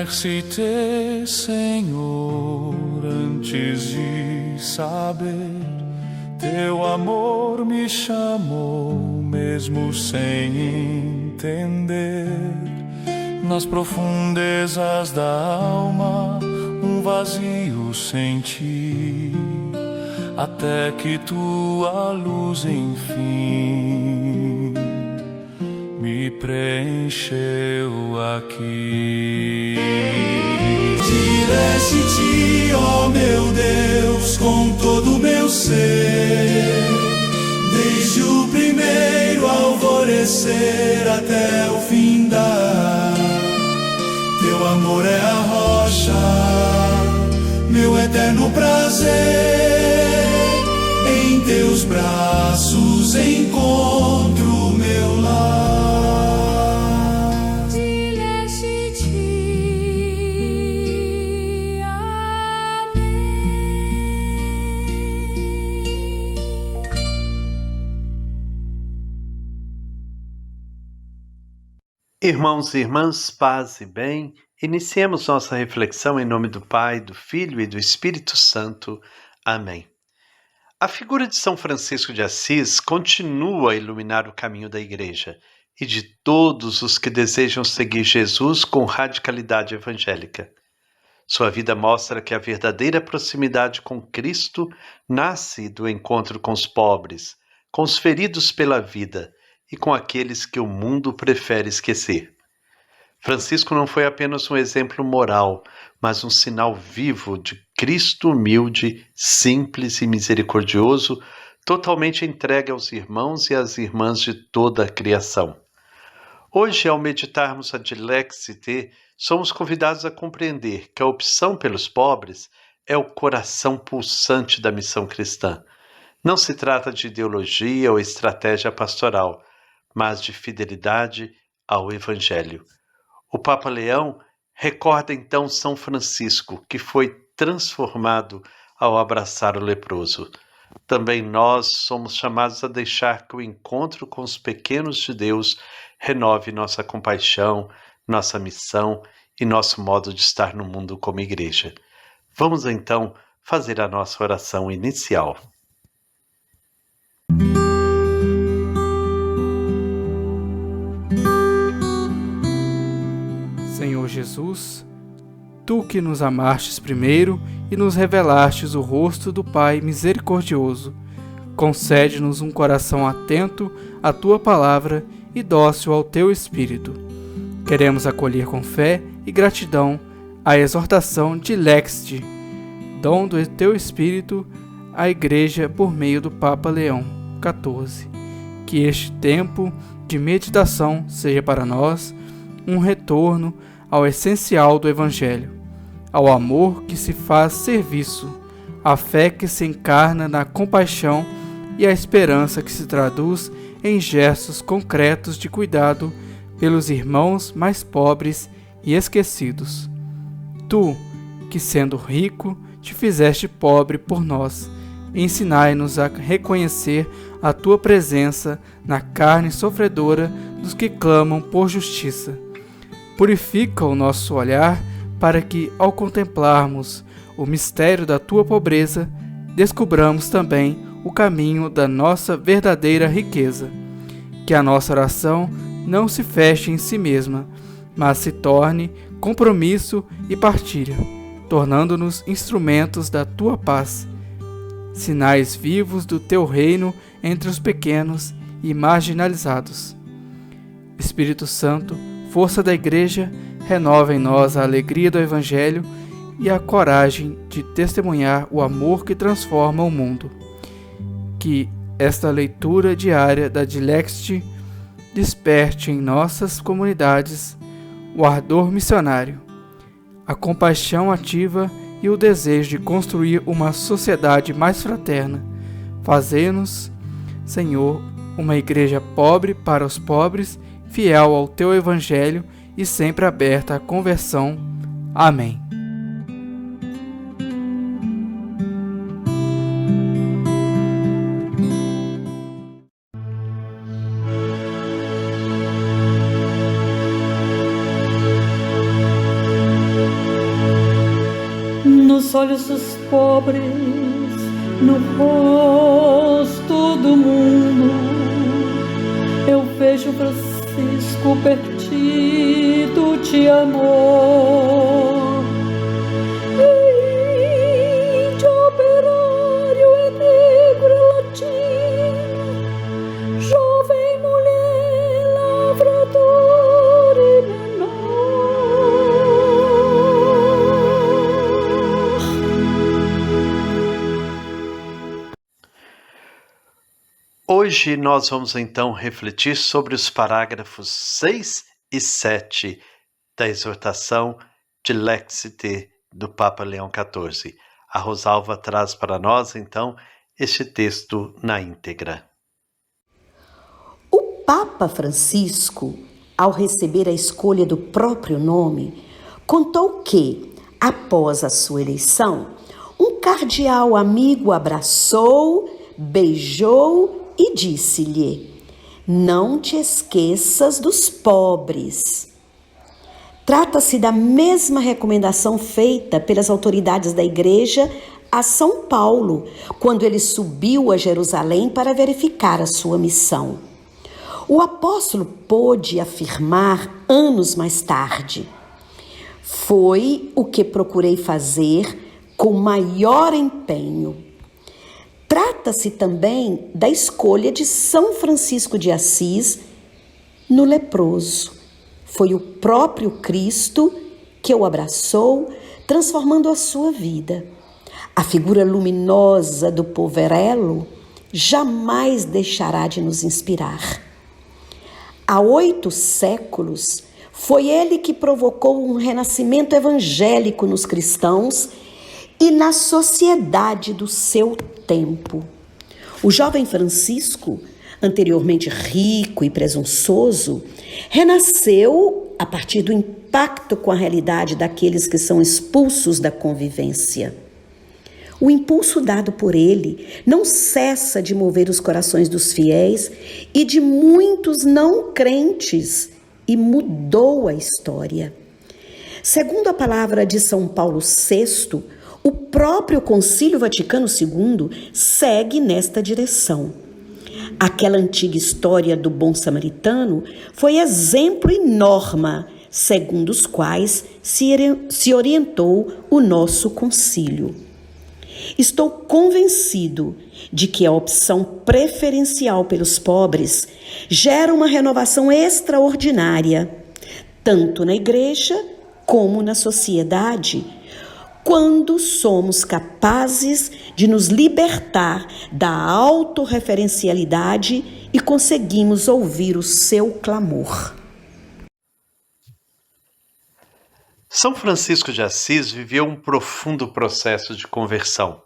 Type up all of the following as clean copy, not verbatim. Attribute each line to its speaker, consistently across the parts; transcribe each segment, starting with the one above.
Speaker 1: conhece-te, Senhor, antes de saber. Teu amor me chamou, mesmo sem entender. Nas profundezas da alma, um vazio senti, até que tua luz, enfim, me preencheu aqui.
Speaker 2: Direste-te, ó meu Deus, com todo o meu ser, desde o primeiro alvorecer até o findar. Teu amor é a rocha, meu eterno prazer. Em teus braços encontro meu lar.
Speaker 3: Direste-te, amém.
Speaker 4: Irmãos e irmãs, paz e bem, iniciemos nossa reflexão em nome do Pai, do Filho e do Espírito Santo. Amém. A figura de São Francisco de Assis continua a iluminar o caminho da Igreja e de todos os que desejam seguir Jesus com radicalidade evangélica. Sua vida mostra que a verdadeira proximidade com Cristo nasce do encontro com os pobres, com os feridos pela vida e com aqueles que o mundo prefere esquecer. Francisco não foi apenas um exemplo moral, mas um sinal vivo de Cristo humilde, simples e misericordioso, totalmente entregue aos irmãos e às irmãs de toda a criação. Hoje, ao meditarmos a Dilexite, somos convidados a compreender que a opção pelos pobres é o coração pulsante da missão cristã. Não se trata de ideologia ou estratégia pastoral, mas de fidelidade ao Evangelho. O Papa Leão recorda então São Francisco, que foi transformado ao abraçar o leproso. Também nós somos chamados a deixar que o encontro com os pequenos de Deus renove nossa compaixão, nossa missão e nosso modo de estar no mundo como igreja. Vamos então fazer a nossa oração inicial.
Speaker 5: Senhor Jesus, Tu que nos amastes primeiro e nos revelastes o rosto do Pai misericordioso, concede-nos um coração atento à Tua palavra e dócil ao Teu Espírito. Queremos acolher com fé e gratidão a exortação de Dilexite, dom do Teu Espírito à Igreja por meio do Papa Leão XIV. Que este tempo de meditação seja para nós um retorno ao essencial do Evangelho, ao amor que se faz serviço, à fé que se encarna na compaixão e à esperança que se traduz em gestos concretos de cuidado pelos irmãos mais pobres e esquecidos. Tu, que sendo rico, te fizeste pobre por nós, ensinai-nos a reconhecer a Tua presença na carne sofredora dos que clamam por justiça. Purifica o nosso olhar para que, ao contemplarmos o mistério da Tua pobreza, descubramos também o caminho da nossa verdadeira riqueza. Que a nossa oração não se feche em si mesma, mas se torne compromisso e partilha, tornando-nos instrumentos da Tua paz, sinais vivos do Teu reino entre os pequenos e marginalizados. Espírito Santo, força da Igreja, renova em nós a alegria do Evangelho e a coragem de testemunhar o amor que transforma o mundo. Que esta leitura diária da Dilexite desperte em nossas comunidades o ardor missionário, a compaixão ativa e o desejo de construir uma sociedade mais fraterna. Fazei-nos, Senhor, uma igreja pobre para os pobres, fiel ao Teu Evangelho e sempre aberta à conversão. Amém.
Speaker 3: nos olhos dos pobres, no rosto do mundo, eu vejo Francisco perdido de amor. Índio, operário, é negro, é latino, jovem, mulher, lavrador e
Speaker 4: Hoje nós vamos então refletir sobre os parágrafos 6 e 7 da exortação de Lexite do Papa Leão XIV. A Rosalva traz para nós então este texto na íntegra.
Speaker 6: O Papa Francisco, ao receber a escolha do próprio nome, contou que, após a sua eleição, um cardeal amigo abraçou, beijou e disse-lhe: não te esqueças dos pobres. Trata-se da mesma recomendação feita pelas autoridades da Igreja a São Paulo, quando ele subiu a Jerusalém para verificar a sua missão. O apóstolo pôde afirmar anos mais tarde: foi o que procurei fazer com maior empenho. Trata-se também da escolha de São Francisco de Assis no leproso. Foi o próprio Cristo que o abraçou, transformando a sua vida. A figura luminosa do poverello jamais deixará de nos inspirar. Há 8 séculos, foi ele que provocou um renascimento evangélico nos cristãos e na sociedade do seu tempo. O jovem Francisco, anteriormente rico e presunçoso, renasceu a partir do impacto com a realidade daqueles que são expulsos da convivência. O impulso dado por ele não cessa de mover os corações dos fiéis e de muitos não crentes, e mudou a história. Segundo a palavra de São Paulo VI, o próprio Concílio Vaticano II segue nesta direção. Aquela antiga história do bom samaritano foi exemplo e norma, segundo os quais se orientou o nosso concílio. Estou convencido de que a opção preferencial pelos pobres gera uma renovação extraordinária, tanto na igreja como na sociedade, quando somos capazes de nos libertar da autorreferencialidade e conseguimos ouvir o seu clamor.
Speaker 4: São Francisco de Assis viveu um profundo processo de conversão.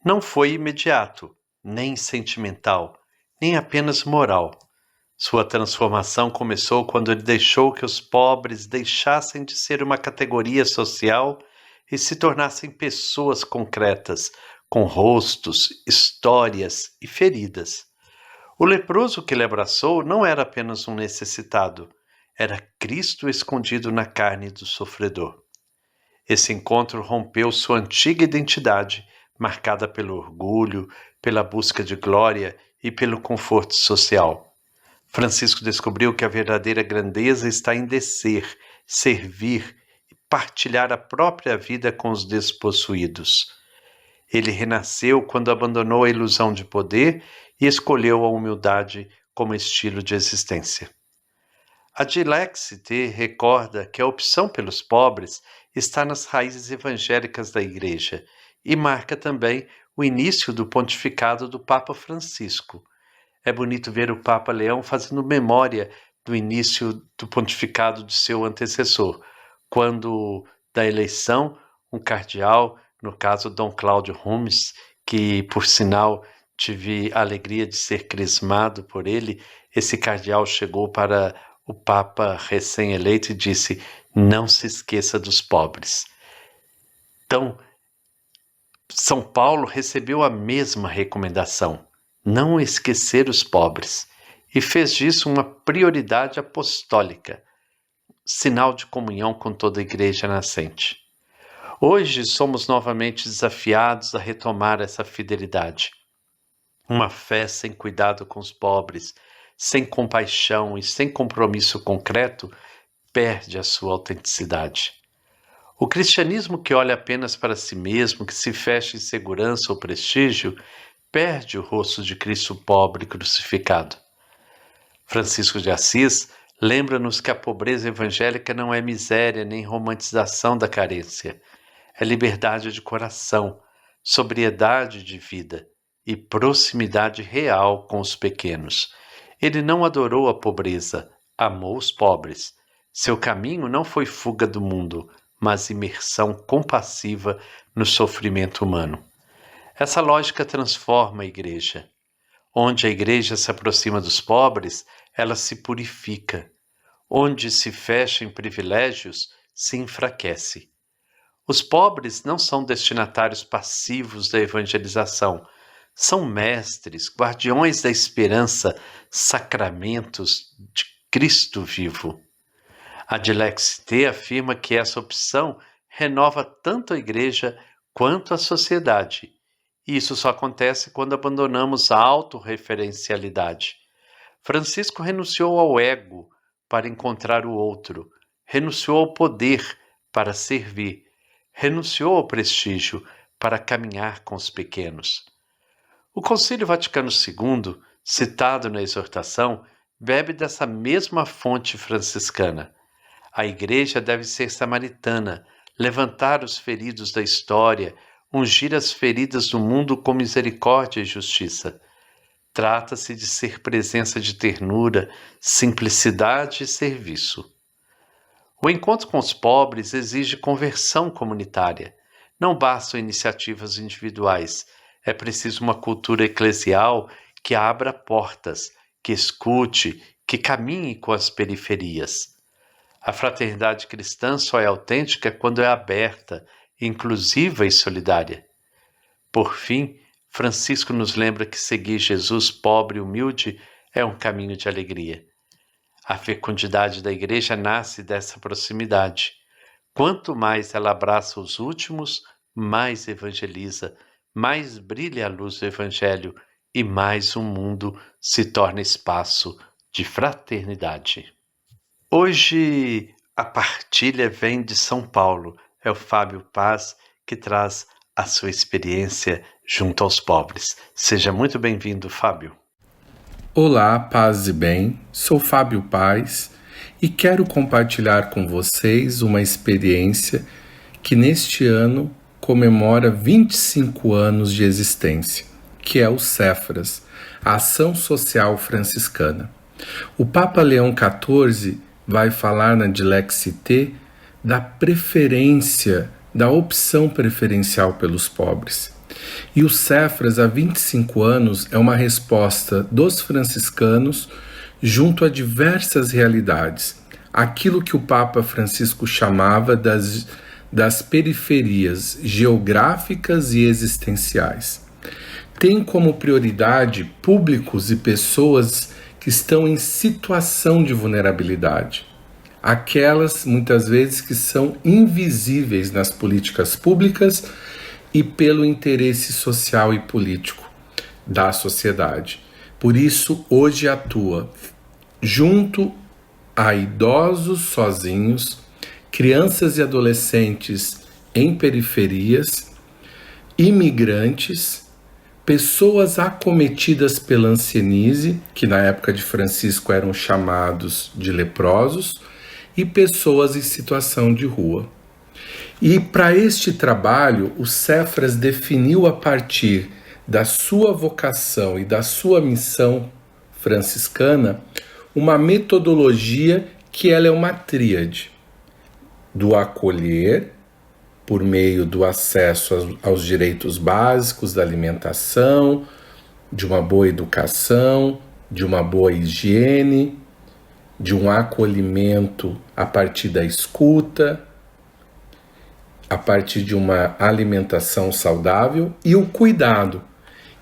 Speaker 4: Não foi imediato, nem sentimental, nem apenas moral. Sua transformação começou quando ele deixou que os pobres deixassem de ser uma categoria social e se tornassem pessoas concretas, com rostos, histórias e feridas. O leproso que ele abraçou não era apenas um necessitado, era Cristo escondido na carne do sofredor. Esse encontro rompeu sua antiga identidade, marcada pelo orgulho, pela busca de glória e pelo conforto social. Francisco descobriu que a verdadeira grandeza está em descer, servir e partilhar a própria vida com os despossuídos. Ele renasceu quando abandonou a ilusão de poder e escolheu a humildade como estilo de existência. A de Lexite recorda que a opção pelos pobres está nas raízes evangélicas da Igreja e marca também o início do pontificado do Papa Francisco. É bonito ver o Papa Leão fazendo memória do início do pontificado de seu antecessor, quando da eleição, um cardeal, no caso Dom Cláudio Rumes, que por sinal tive a alegria de ser crismado por ele, esse cardeal chegou para o Papa recém-eleito e disse: não se esqueça dos pobres. Então, São Paulo recebeu a mesma recomendação, não esquecer os pobres, e fez disso uma prioridade apostólica, sinal de comunhão com toda a igreja nascente. Hoje somos novamente desafiados a retomar essa fidelidade. Uma fé sem cuidado com os pobres, sem compaixão e sem compromisso concreto, perde a sua autenticidade. O cristianismo que olha apenas para si mesmo, que se fecha em segurança ou prestígio, perde o rosto de Cristo pobre crucificado. Francisco de Assis lembra-nos que a pobreza evangélica não é miséria nem romantização da carência. É liberdade de coração, sobriedade de vida e proximidade real com os pequenos. Ele não adorou a pobreza, amou os pobres. Seu caminho não foi fuga do mundo, mas imersão compassiva no sofrimento humano. Essa lógica transforma a igreja. Onde a igreja se aproxima dos pobres, ela se purifica. Onde se fecha em privilégios, se enfraquece. Os pobres não são destinatários passivos da evangelização, são mestres, guardiões da esperança, sacramentos de Cristo vivo. A Dilexité afirma que essa opção renova tanto a igreja quanto a sociedade. E isso só acontece quando abandonamos a autorreferencialidade. Francisco renunciou ao ego para encontrar o outro, renunciou ao poder para servir, renunciou ao prestígio para caminhar com os pequenos. O Concílio Vaticano II, citado na exortação, bebe dessa mesma fonte franciscana. A igreja deve ser samaritana, levantar os feridos da história, ungir as feridas do mundo com misericórdia e justiça. Trata-se de ser presença de ternura, simplicidade e serviço. O encontro com os pobres exige conversão comunitária. Não bastam iniciativas individuais. É preciso uma cultura eclesial que abra portas, que escute, que caminhe com as periferias. A fraternidade cristã só é autêntica quando é aberta, inclusiva e solidária. Por fim, Francisco nos lembra que seguir Jesus pobre e humilde é um caminho de alegria. A fecundidade da igreja nasce dessa proximidade. Quanto mais ela abraça os últimos, mais evangeliza, mais brilha a luz do Evangelho e mais o mundo se torna espaço de fraternidade. Hoje a partilha vem de São Paulo. É o Fábio Paz que traz a sua experiência junto aos pobres. Seja muito bem-vindo, Fábio.
Speaker 7: Olá, paz e bem. Sou Fábio Paz e quero compartilhar com vocês uma experiência que neste ano comemora 25 anos de existência, que é o Cefras, a Ação Social Franciscana. O Papa Leão XIV vai falar na Dilexité da preferência, da opção preferencial pelos pobres. E o Cefras, há 25 anos, é uma resposta dos franciscanos junto a diversas realidades. Aquilo que o Papa Francisco chamava das periferias geográficas e existenciais. Tem como prioridade públicos e pessoas que estão em situação de vulnerabilidade. Aquelas, muitas vezes, que são invisíveis nas políticas públicas e pelo interesse social e político da sociedade. Por isso, hoje atua junto a idosos sozinhos, crianças e adolescentes em periferias, imigrantes, pessoas acometidas pela hanseníase, que na época de Francisco eram chamados de leprosos, e pessoas em situação de rua. E para este trabalho, o Cefras definiu a partir da sua vocação e da sua missão franciscana uma metodologia que ela é uma tríade do acolher, por meio do acesso aos direitos básicos da alimentação, de uma boa educação, de uma boa higiene, de um acolhimento a partir da escuta, a partir de uma alimentação saudável e o cuidado,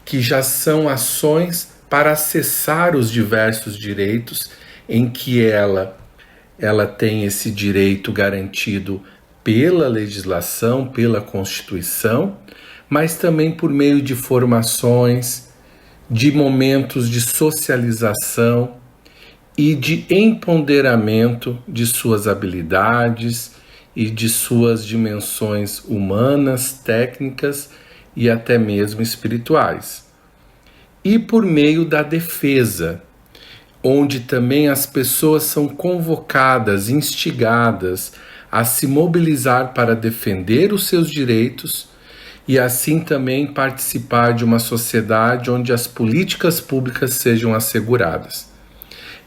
Speaker 7: que já são ações para acessar os diversos direitos em que ela tem esse direito garantido pela legislação, pela Constituição, mas também por meio de formações, de momentos de socialização e de empoderamento de suas habilidades e de suas dimensões humanas, técnicas e até mesmo espirituais. E por meio da defesa, onde também as pessoas são convocadas, instigadas a se mobilizar para defender os seus direitos e assim também participar de uma sociedade onde as políticas públicas sejam asseguradas.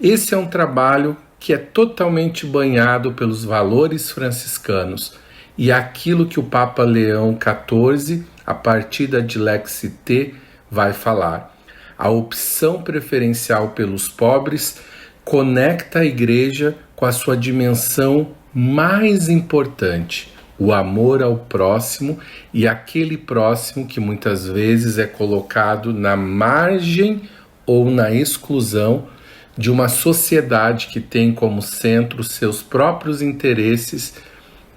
Speaker 7: Esse é um trabalho que é totalmente banhado pelos valores franciscanos e aquilo que o Papa Leão XIV, a partir da Dilexit T, vai falar. A opção preferencial pelos pobres conecta a Igreja com a sua dimensão mais importante, o amor ao próximo, e aquele próximo que muitas vezes é colocado na margem ou na exclusão de uma sociedade que tem como centro seus próprios interesses,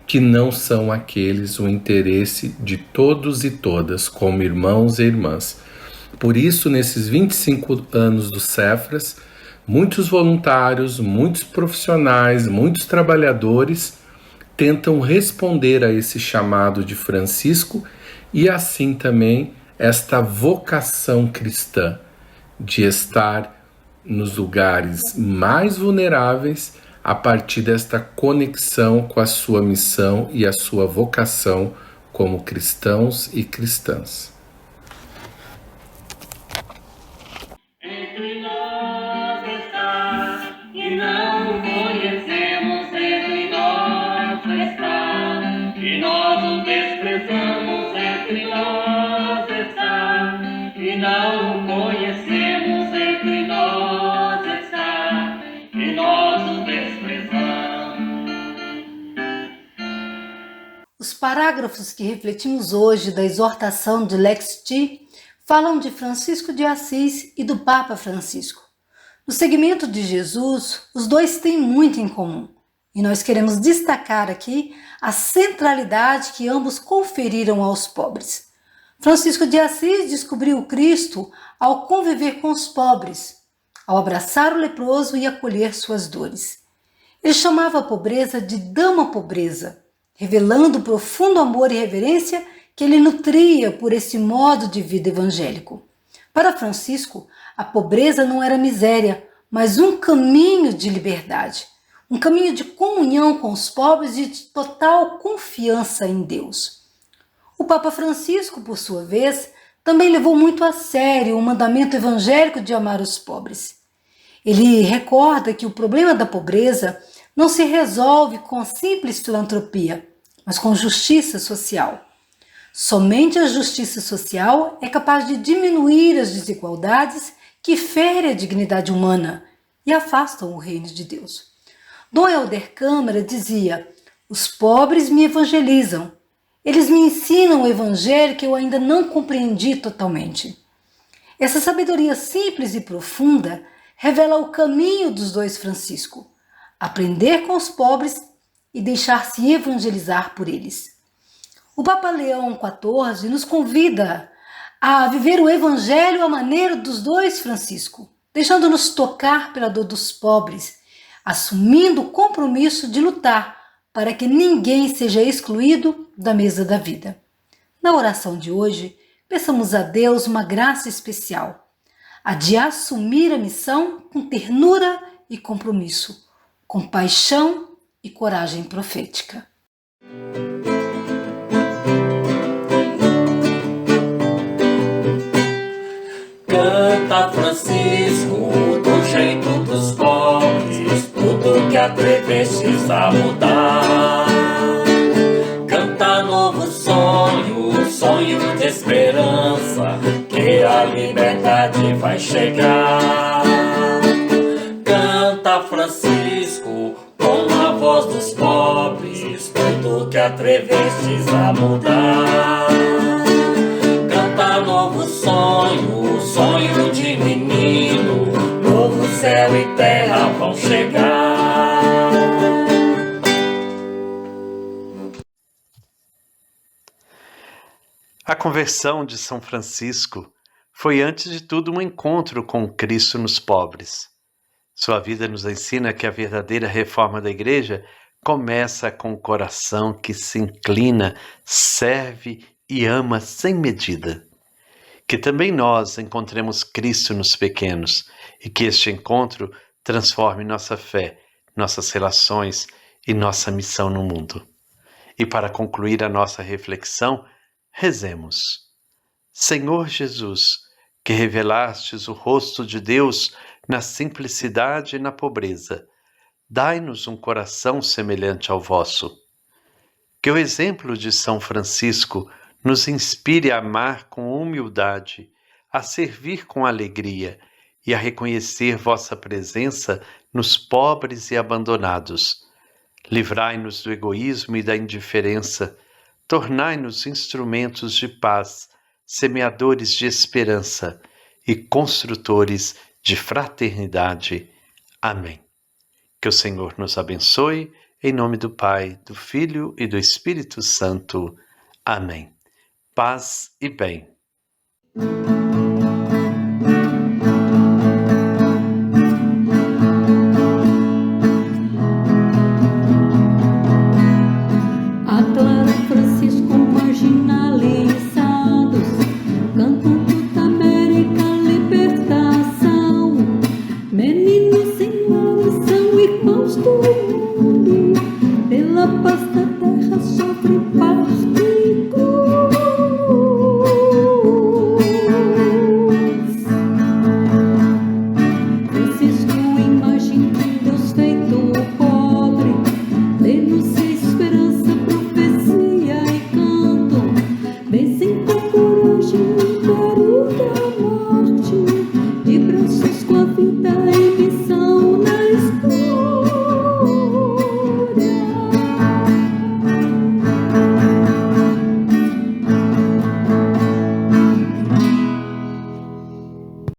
Speaker 7: que não são aqueles, o interesse de todos e todas, como irmãos e irmãs. Por isso, nesses 25 anos do Cefras, muitos voluntários, muitos profissionais, muitos trabalhadores tentam responder a esse chamado de Francisco e assim também esta vocação cristã de estar nos lugares mais vulneráveis a partir desta conexão com a sua missão e a sua vocação como cristãos e cristãs.
Speaker 8: Entre nós está, e não conhecemos, entre nós está, e nós o desprezamos, entre nós está, e não o conhecemos, entre nós está, e nós o desprezamos.
Speaker 9: Os parágrafos que refletimos hoje da exortação de Lex T falam de Francisco de Assis e do Papa Francisco. No segmento de Jesus, os dois têm muito em comum, e nós queremos destacar aqui a centralidade que ambos conferiram aos pobres. Francisco de Assis descobriu o Cristo ao conviver com os pobres, ao abraçar o leproso e acolher suas dores. Ele chamava a pobreza de dama pobreza, revelando o profundo amor e reverência que ele nutria por esse modo de vida evangélico. Para Francisco, a pobreza não era miséria, mas um caminho de liberdade, um caminho de comunhão com os pobres e de total confiança em Deus. O Papa Francisco, por sua vez, também levou muito a sério o mandamento evangélico de amar os pobres. Ele recorda que o problema da pobreza não se resolve com simples filantropia, mas com justiça social. Somente a justiça social é capaz de diminuir as desigualdades que ferem a dignidade humana e afastam o reino de Deus. Dom Helder Câmara dizia: os pobres me evangelizam. Eles me ensinam o evangelho que eu ainda não compreendi totalmente. Essa sabedoria simples e profunda revela o caminho dos dois Francisco: aprender com os pobres e deixar-se evangelizar por eles. O Papa Leão XIV nos convida a viver o Evangelho à maneira dos dois Francisco, deixando-nos tocar pela dor dos pobres, assumindo o compromisso de lutar para que ninguém seja excluído da mesa da vida. Na oração de hoje, peçamos a Deus uma graça especial, a de assumir a missão com ternura e compromisso, com paixão e coragem profética.
Speaker 8: Canta, Francisco, do jeito dos pobres, tudo que atrevestes a mudar. Canta novo sonho, sonho de esperança, que a liberdade vai chegar. Canta, Francisco, com a voz dos pobres, tudo que atrevestes a mudar. Canta novo sonho, sonho de menino, novo céu e terra vão chegar.
Speaker 4: A conversão de São Francisco foi antes de tudo um encontro com Cristo nos pobres. Sua vida nos ensina que a verdadeira reforma da Igreja começa com o coração que se inclina, serve e ama sem medida. Que também nós encontremos Cristo nos pequenos e que este encontro transforme nossa fé, nossas relações e nossa missão no mundo. E para concluir a nossa reflexão, rezemos. Senhor Jesus, que revelastes o rosto de Deus na simplicidade e na pobreza, dai-nos um coração semelhante ao vosso. Que o exemplo de São Francisco nos inspire a amar com humildade, a servir com alegria e a reconhecer vossa presença nos pobres e abandonados. Livrai-nos do egoísmo e da indiferença, tornai-nos instrumentos de paz, semeadores de esperança e construtores de fraternidade. Amém. Que o Senhor nos abençoe, em nome do Pai, do Filho e do Espírito Santo. Amém. Paz e bem.
Speaker 3: Aclara Francisco marginalizados, cantando da América libertação. Meninos, senhores, são irmãos do